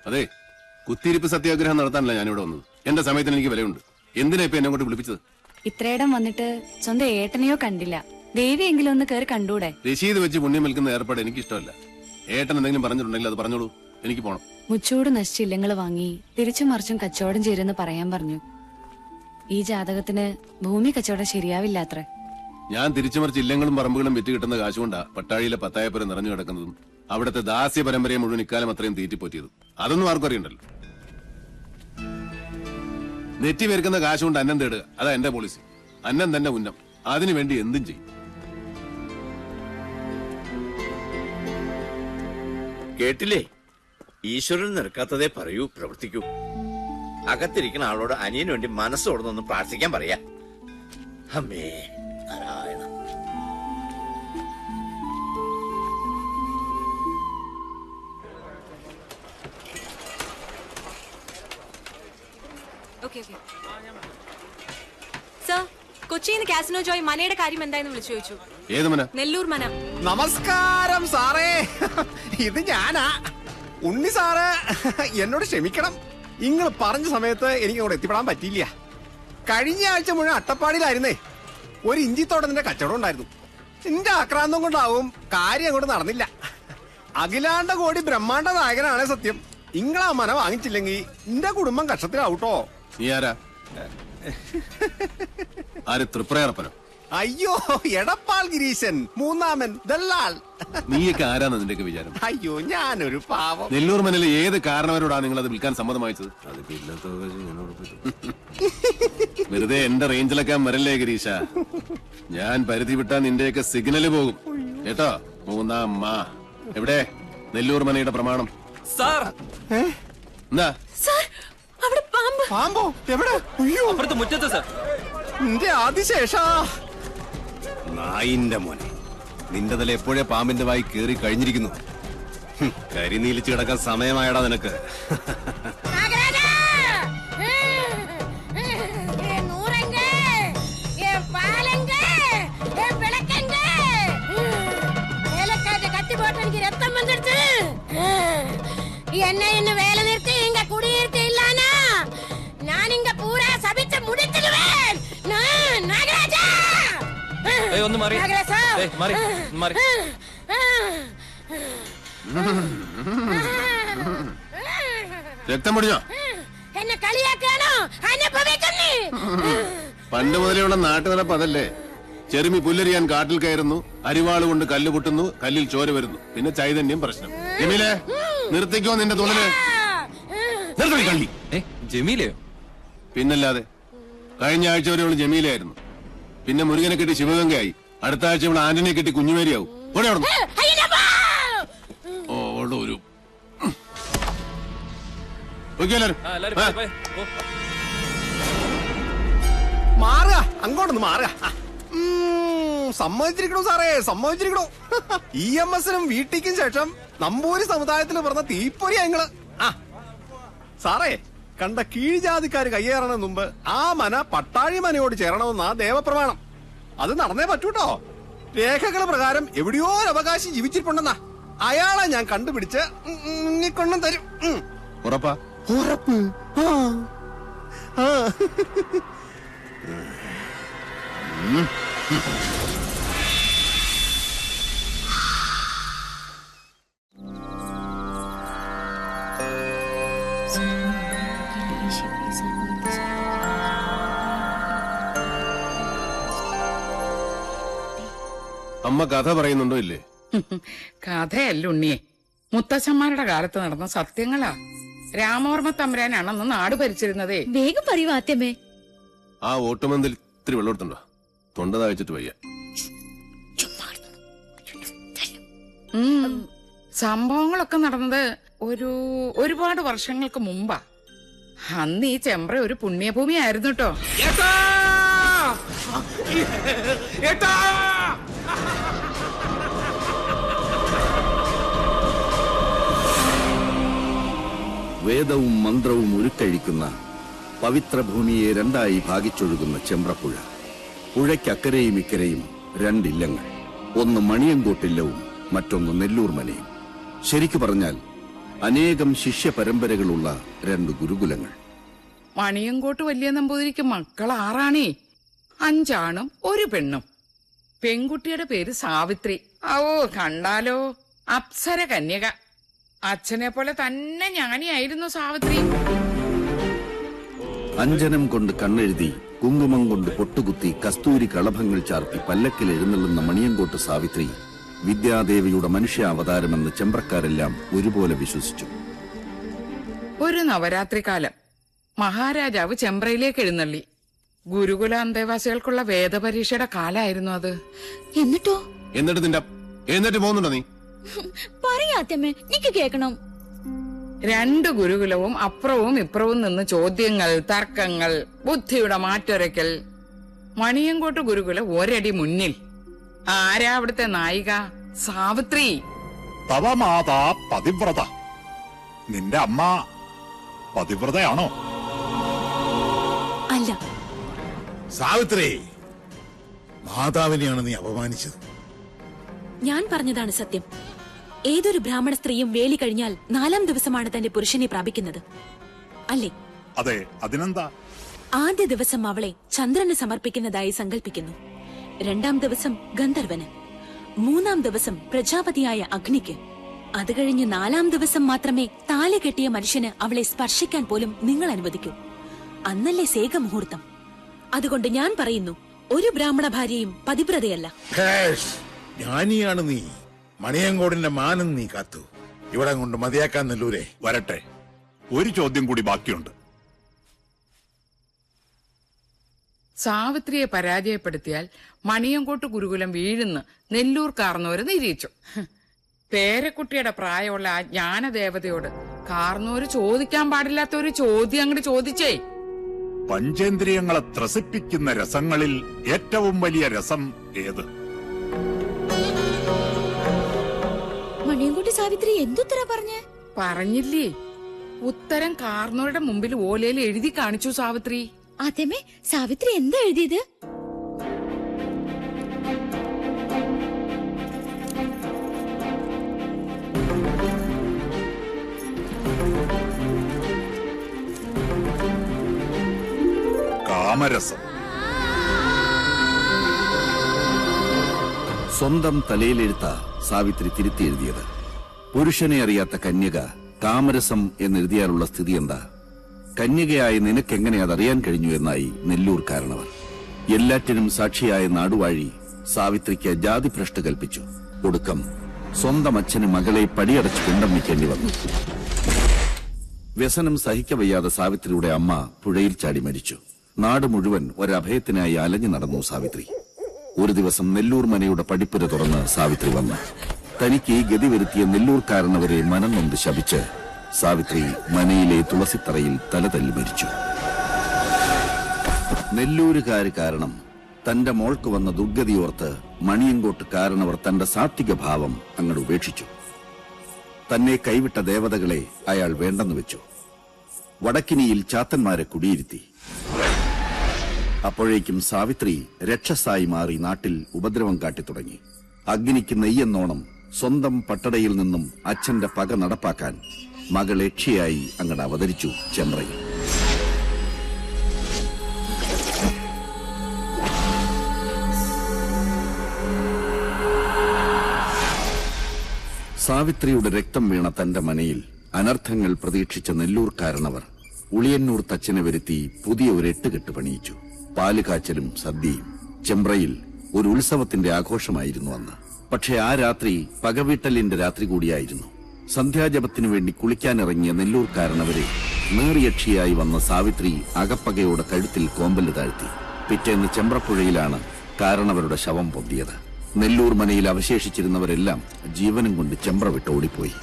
അതെ, കുത്തിയിരിപ്പ് സത്യാഗ്രഹം നടത്താനല്ല ഞാനിവിടെ വന്നത്. എന്റെ സമയത്തിന് എനിക്ക് വിലയുണ്ട്. എന്തിനാ ഇപ്പൊ എന്നെ കൊണ്ട് വിളിപ്പിച്ചത്? ഇത്രയിടം വന്നിട്ട് സ്വന്തം ഏട്ടനെയോ കണ്ടില്ല. ദേവിയെങ്കിലും ഒന്ന് കയറി കണ്ടൂടെ? രശീത് വെച്ച് പുണ്യം വിൽക്കുന്ന ഏർപ്പാട് എനിക്ക് ഇഷ്ടമല്ല. ഏട്ടൻ എന്തെങ്കിലും പറഞ്ഞിട്ടുണ്ടെങ്കിൽ അത് പറഞ്ഞോളൂ, എനിക്ക് പോണം. മുച്ചൂട് നശിച്ച ഇല്ലങ്ങൾ വാങ്ങി തിരിച്ചും മറിച്ചും കച്ചവടം ചെയ്തെന്ന് പറയാൻ പറഞ്ഞു. ഈ ജാതകത്തിന് ഭൂമി കച്ചവടം ശരിയാവില്ല അത്ര. ഞാൻ തിരിച്ചുമറിച്ച് ഇല്ലങ്ങളും പറമ്പുകളും വിറ്റ് കിട്ടുന്ന കാശുകൊണ്ടാ പട്ടാഴിയിലെ പത്തായപ്പുരം നിറഞ്ഞു കിടക്കുന്നതും അവിടുത്തെ ദാസ്യ പരമ്പരയെ മുഴുവൻ ഇക്കാലം അത്രയും തീറ്റിപ്പോറ്റിയതും. അതൊന്നും ആർക്കും അറിയണ്ടല്ലോ. നെറ്റി പേർക്കുന്ന കാശുകൊണ്ട് അന്നം തേടുക, അതാ എന്റെ പോളിസി. അന്നം തന്നെ ഉന്നം, അതിനുവേണ്ടി എന്തും ചെയ്യും. കേട്ടില്ലേ? ഈശ്വരൻ നിൽക്കാത്തതേ പറയൂ, പ്രവർത്തിക്കൂ. അകത്തിരിക്കുന്ന ആളോട് അനിയന് വേണ്ടി മനസ്സോടൊന്ന് പ്രാർത്ഥിക്കാൻ പറയാ. അമ്മേ നാരായണ. സർ, കൊച്ചിയിൽ നിന്ന് കാസിനോ ജോയ് മനയുടെ കാര്യം എന്തായെന്ന് വിളിച്ചു ചോദിച്ചു. ഏത് മന? നെല്ലൂർ മന. നമസ്കാരം സാറേ, ഇത് ഞാനാ ഉണ്ണി സാറ്. എന്നോട് ക്ഷമിക്കണം, നിങ്ങൾ പറഞ്ഞ സമയത്ത് എനിക്ക് അവിടെ എത്തിപ്പെടാൻ പറ്റിയില്ല. കഴിഞ്ഞ ആഴ്ച മുഴുവൻ അട്ടപ്പാടിയിലായിരുന്നേ. ഒരു ഇഞ്ചിത്തോട്ടത്തിന്റെ കച്ചവടം ഉണ്ടായിരുന്നു. എന്റെ ആക്രാന്തം കൊണ്ടാവും കാര്യം അങ്ങോട്ട് നടന്നില്ല. അഖിലാണ്ട കോടി ബ്രഹ്മാണ്ട നായകനാണ് സത്യം. നിങ്ങളാ മന വാങ്ങിച്ചില്ലെങ്കിൽ എന്റെ കുടുംബം കഷ്ടത്തിലാവൂട്ടോ. നീ ആരാ? ആര്? തൃപ്രയറപ്പനോ? അയ്യോ, എടപ്പാൾ ഗിരീശൻ, മൂന്നാമൻ ദല്ലാൾ. നീയൊക്കെ ആരാന്ന് നിന്റെയൊക്കെ വിചാരം? അയ്യോ, ഞാനൊരു പാവം. നെല്ലൂർ മനയിലെ ഏത് കാരണവരോടാണ് നിങ്ങൾ അത് വിൽക്കാൻ സമ്മതം വായിച്ചത്? വെറുതെ എന്റെ റേഞ്ചിലൊക്കെ വരല്ലേ ഗിരീശ. ഞാൻ പരിധി വിട്ടാ നിന്റെയൊക്കെ സിഗ്നല് പോകും കേട്ടോ. മൂന്നാം മാ എവിടെ? നെല്ലൂർ മനയുടെ പ്രമാണം. എന്താ? പാമ്പോ? എവിടെ? അയ്യോ, അപ്പുറത്ത് മുറ്റത്ത് സർ. നിന്റെ ആദിശേഷാ. നായിന്റെ മോനെ, നിന്റെ തല എപ്പോഴേ പാമ്പിന്റെ വായി കേറി കഴിഞ്ഞിരിക്കുന്നു. കരിനീലിച്ച് കിടക്കാൻ സമയമായടാ നിനക്ക്. என்ன என்ன வேலை நிறுத்தி இங்க குடியிருத்து இல்லானா நான் இங்க பூரா சபிச்சு முடிச்சிடுவேன். நாகராஜா, ഒന്ന് മാറി. മാറി. രക്തം പൊടിഞ്ഞോ? എന്നെ കളിയാക്കാനോ? അനുഭവിക്കുന്നേ. പണ്ട് മുതലുള്ള നാട്ടുനടപ്പ് അതല്ലേ. ചെറുമി പുല്ലരിയാൻ കാട്ടിൽ കയറുന്നു, അരിവാള് കൊണ്ട് കല്ല് പൊട്ടുന്നു, കല്ലിൽ ചോര വരുന്നു, പിന്നെ ചൈതന്യം പ്രശ്നം. ജമീലേ, നിർത്തിക്കോ നിന്റെ തുണല്. കള്ളി. ജമീലയോ? പിന്നല്ലാതെ. കഴിഞ്ഞ ആഴ്ച വരെ അവള് ജമീലയായിരുന്നു. പിന്നെ മുരുകനെ കെട്ടി ശിവഗംഗയായി. അടുത്ത ആഴ്ച ഇവിടെ ആന്റണിയെ കെട്ടി കുഞ്ഞുമേരിയാവും. ഓടെ അവിടെ ഒരു മാറുക, അങ്ങോട്ടൊന്ന് മാറുക. സമ്മതിച്ചിരിക്കണു സാറേ, സമ്മതിച്ചിരിക്കണു. EMS-നും വീട്ടിക്കും ശേഷം നമ്പൂരി സമുദായത്തിൽ പറഞ്ഞ തീപ്പൊരി ഞങ്ങള്. സാറേ, കണ്ട കീഴ്ജാതിക്കാര് കയ്യേറണ മുമ്പ് ആ മന പട്ടാഴി മനയോട് ചേരണമെന്നാ ദേവപ്രമാണം. അത് നടന്നേ പറ്റൂട്ടോ. രേഖകള് പ്രകാരം എവിടെയോ ഒരു അവകാശി ജീവിച്ചിട്ടുണ്ടെന്നാ. അയാളെ ഞാൻ കണ്ടുപിടിച്ച് കൊണ്ടും തരും. ഉറപ്പാ? ഉറപ്പ്. അമ്മ കഥ പറയുന്നുണ്ടോ ഇല്ലേ? കഥയല്ല ഉണ്ണിയെ, മുത്തച്ഛന്മാരുടെ കാലത്ത് നടന്ന സത്യങ്ങളാ. രാമവർമ്മ തമ്പുരാനാണെന്ന് നാട് ഭരിച്ചിരുന്നതേ. വേഗം പറയൂ ആദ്യമേ. ആ ഓട്ടുമന്തിൽ ഇത്തിരി വെള്ളം എടുത്തുണ്ടോ? തൊണ്ട താഴ്ചിട്ട് വയ്യ. സംഭവങ്ങളൊക്കെ നടന്നത് ഒരുപാട് വർഷങ്ങൾക്ക് മുമ്പാ. അന്ന് ഈ ചെമ്പ്ര ഒരു പുണ്യഭൂമി ആയിരുന്നു കേട്ടോ. വേദവും മന്ത്രവും ഉരുക്കഴിക്കുന്ന പവിത്രഭൂമിയെ രണ്ടായി ഭാഗിച്ചൊഴുകുന്ന ചെമ്പ്രപ്പുഴ. പുഴയ്ക്കക്കരയും ഇക്കരയും രണ്ടില്ലങ്ങൾ. ഒന്ന് മണിയങ്കോട്ടില്ലവും മറ്റൊന്ന് നെല്ലൂർ മനയും. ശരിക്കു പറഞ്ഞാൽ അനേകം ശിഷ്യ പരമ്പരകളുള്ള 2 ഗുരുകുലങ്ങൾ. മണിയങ്കോട്ട് വലിയ നമ്പൂതിരിക്ക് മക്കൾ 6 5 ആണും 1 പെണ്ണും. പെൺകുട്ടിയുടെ പേര് സാവിത്രി. ഓ കണ്ടാലോ അപ്സര കന്യക. അച്ഛനെ പോലെ തന്നെ ജ്ഞാനിയായിരുന്നു സാവിത്രി. അഞ്ജനം കൊണ്ട് കണ്ണെഴുതി, കുങ്കുമം കൊണ്ട് പൊട്ടുകുത്തി, കസ്തൂരി കളഭങ്ങൾ ചാർത്തി പല്ലക്കിൽ എഴുന്നള്ളുന്ന മണിയങ്കോട്ട് സാവിത്രി വിദ്യാദേവിയുടെ മനുഷ്യാവതാരമെന്ന് ചെമ്പ്രക്കാരെല്ലാം ഒരുപോലെ വിശ്വസിച്ചു. ഒരു നവരാത്രി കാലം മഹാരാജാവ് ചെമ്പ്രയിലേക്ക് എഴുന്നള്ളി. ഗുരുകുല അന്തേവാസികൾക്കുള്ള വേദപരീക്ഷയുടെ കാലായിരുന്നു അത്. എന്നിട്ട് പോകുന്നുണ്ടോ നീ? പറയാത്തമ്മേ, എനിക്ക് കേക്കണം. 2 ഗുരുകുലവും അപ്പുറവും ഇപ്പുറവും നിന്ന് ചോദ്യങ്ങൾ, തർക്കങ്ങൾ, ബുദ്ധിയുടെ മാറ്റൊരയ്ക്കൽ. മണിയങ്കോട്ട് ഗുരുകുലം ഒരടി മുന്നിൽ. ആരാ അവിടുത്തെ നായിക? സാവിത്രി. തവ മാതാ പതിവ്രത. നിന്റെ അമ്മ പതിവ്രതയാണോ? അല്ല. സാവിത്രി, മാതാവിനെയാണ് നീ അപമാനിച്ചത്. ഞാൻ പറഞ്ഞതാണ് സത്യം. ഏതൊരു ബ്രാഹ്മണ സ്ത്രീയും വേലി കഴിഞ്ഞാൽ 4-ാം ദിവസമാണ് തന്റെ പുരുഷനെ പ്രാപിക്കുന്നത്, അല്ലേ? അതെ, അതിനെന്താ? ആദ്യ ദിവസം അവളെ ചന്ദ്രന് സമർപ്പിക്കുന്നതായി സങ്കല്പിക്കുന്നു. 2-ാം ദിവസം ഗന്ധർവന്, 3-ാം ദിവസം പ്രജാപതിയായ അഗ്നിക്ക്. അത് കഴിഞ്ഞ് 4-ാം ദിവസം മാത്രമേ താലി കെട്ടിയ മനുഷ്യന് അവളെ സ്പർശിക്കാൻ പോലും നിങ്ങൾ അനുവദിക്കൂ. അന്നല്ലേ സേകമുഹൂർത്തം. അതുകൊണ്ട് ഞാൻ പറയുന്നു, ഒരു ബ്രാഹ്മണ ഭാര്യയും പതിവ്രതയല്ല. ജ്ഞാനിയാണ് നീ. മണിയങ്കോടിന്റെ മാനം നീ കാത്തു. ഇവിടെ കൊണ്ട് മതിയാക്കാൻ നെല്ലൂരെ. വരട്ടെ, ഒരു ചോദ്യം കൂടി ബാക്കിയുണ്ട്. സാവിത്രിയെ പരാജയപ്പെടുത്തിയാൽ മണിയങ്കോട്ട് ഗുരുകുലം വീഴുന്ന് നെല്ലൂർ കാർന്നോര് നിരീക്ഷിച്ചു. പേരക്കുട്ടിയുടെ പ്രായമുള്ള ആ ജ്ഞാനദേവതയോട് കാർന്നോര് ചോദിക്കാൻ പാടില്ലാത്ത ഒരു ചോദ്യം അങ്ങോട്ട് ചോദിച്ചേ. പഞ്ചേന്ദ്രിയങ്ങളെ ത്രസിപ്പിക്കുന്ന രസങ്ങളിൽ ഏറ്റവും വലിയ രസം ഏത്? മണിയൻകുട്ടി സാവിത്രി എന്തുത്തര പറഞ്ഞില്ലേ? ഉത്തരം കാർന്നോരുടെ മുമ്പിൽ ഓലയിൽ എഴുതി കാണിച്ചു സാവിത്രി. അതേമേ, സാവിത്രി എന്താ എഴുതിയത്? കാമരസം. സ്വന്തം തലയിലെഴുത്ത സാവിത്രി തിരുത്തി എഴുതിയത്. പുരുഷനെ അറിയാത്ത കന്യക കാമരസം എന്നെഴുതിയാലുള്ള സ്ഥിതി എന്താ? കന്യകയായി നിനക്കെങ്ങനെ അതറിയാൻ കഴിഞ്ഞു എന്നായി നെല്ലൂർ കാരണവർ. എല്ലാറ്റിനും സാക്ഷിയായ നാടുവാഴി സാവിത്രിക്ക് ജാതിഭ്രഷ്ട് കൽപ്പിച്ചു. ഒടുക്കം സ്വന്തം അച്ഛന് മകളെ പടിയടച്ച് കൊണ്ടമ്മിക്കേണ്ടി വന്നു. വ്യസനം സഹിക്കവയ്യാതെ സാവിത്രിയുടെ അമ്മ പുഴയിൽ ചാടി മരിച്ചു. നാട് മുഴുവൻ ഒരഭയത്തിനായി അലഞ്ഞു നടന്നു സാവിത്രി. ഒരു ദിവസം നെല്ലൂർ മനയുടെ പടിപ്പുര തുറന്ന് സാവിത്രി വന്നു. തനിക്ക് ഈ ഗതി വരുത്തിയ നെല്ലൂർക്കാരനവരെ മനം നൊന്ത് ശപിച്ച് സാവിത്രി മനയിലെ തുളസിത്തറയിൽ തലതല്ലി മരിച്ചു. നെല്ലൂരുകാര് കാരണം തന്റെ മോൾക്ക് വന്ന ദുർഗതിയോർത്ത് മണിയങ്കോട്ട് കാരണവർ തന്റെ സാത്വിക ഭാവം അങ്ങോട്ട് ഉപേക്ഷിച്ചു. തന്നെ കൈവിട്ട ദേവതകളെ അയാൾ വേണ്ടെന്ന് വെച്ചു. വടക്കിനിയിൽ ചാത്തന്മാരെ കുടിയിരുത്തി. അപ്പോഴേക്കും സാവിത്രി രക്ഷസായി മാറി നാട്ടിൽ ഉപദ്രവം കാട്ടിത്തുടങ്ങി. അഗ്നിക്ക് നെയ്യെന്നോണം സ്വന്തം പട്ടടയിൽ നിന്നും അച്ഛന്റെ പക നടപ്പാക്കാൻ മകൾ യക്ഷിയായി അങ്ങട് അവതരിച്ചു ചെമ്പ്രയിൽ. സാവിത്രിയുടെ രക്തം വീണ തന്റെ മനയിൽ അനർത്ഥങ്ങൾ പ്രതീക്ഷിച്ച നെല്ലൂർ കാരണവർ ഉളിയന്നൂർ തച്ചനെ വരുത്തി പുതിയ ഒരു എട്ടുകെട്ട് പണിയിച്ചു. പാലുകാച്ചലും സദ്യയും. ചെമ്പ്രയിൽ ഒരു ഉത്സവത്തിന്റെ ആഘോഷമായിരുന്നു അന്ന്. പക്ഷെ ആ രാത്രി പകവീട്ടലിന്റെ രാത്രി കൂടിയായിരുന്നു. സന്ധ്യാജപത്തിനു വേണ്ടി കുളിക്കാനിറങ്ങിയ നെല്ലൂർ കാരണവരെ നേറിയക്ഷിയായി വന്ന സാവിത്രി അകപ്പകയോടെ കഴുത്തിൽ കോമ്പല് താഴ്ത്തി. പിറ്റേന്ന് ചെമ്പ്രപ്പുഴയിലാണ് കാരണവരുടെ ശവം പൊന്തിയത്. നെല്ലൂർ മനയിൽ അവശേഷിച്ചിരുന്നവരെല്ലാം ജീവനും കൊണ്ട് ചെമ്പ്ര വിട്ട് ഓടിപ്പോയി.